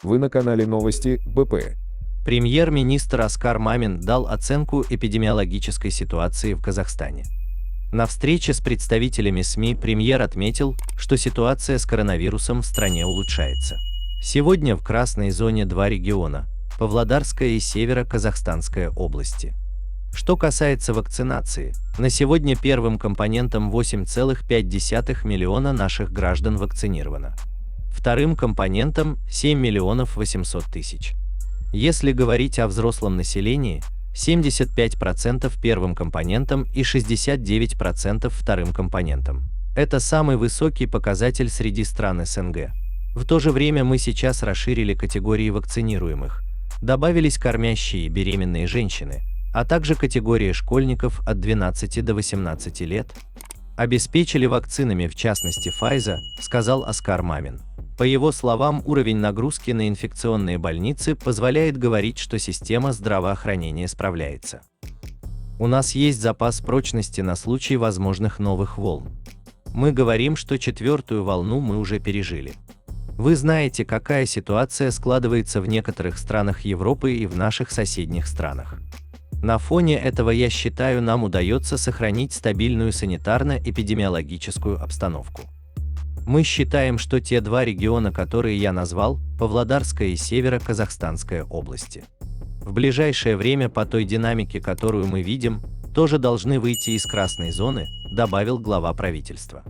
Вы на канале Новости БП. Премьер-министр Аскар Мамин дал оценку эпидемиологической ситуации в Казахстане. На встрече с представителями СМИ премьер отметил, что ситуация с коронавирусом в стране улучшается. Сегодня в красной зоне два региона – Павлодарская и Северо-Казахстанская области. Что касается вакцинации, на сегодня первым компонентом 8,5 миллиона наших граждан вакцинировано. Вторым компонентом 7 миллионов 800 тысяч. Если говорить о взрослом населении, 75% первым компонентом и 69% вторым компонентом. Это самый высокий показатель среди стран СНГ. В то же время мы сейчас расширили категории вакцинируемых. Добавились кормящие и беременные женщины, а также категория школьников от 12 до 18 лет. Обеспечили вакцинами, в частности Pfizer, сказал Аскар Мамин. По его словам, уровень нагрузки на инфекционные больницы позволяет говорить, что система здравоохранения справляется. У нас есть запас прочности на случай возможных новых волн. Мы говорим, что четвертую волну мы уже пережили. Вы знаете, какая ситуация складывается в некоторых странах Европы и в наших соседних странах. На фоне этого, я считаю, нам удается сохранить стабильную санитарно-эпидемиологическую обстановку. Мы считаем, что те два региона, которые я назвал, Павлодарская и Северо-Казахстанская области, в ближайшее время по той динамике, которую мы видим, тоже должны выйти из красной зоны, добавил глава правительства.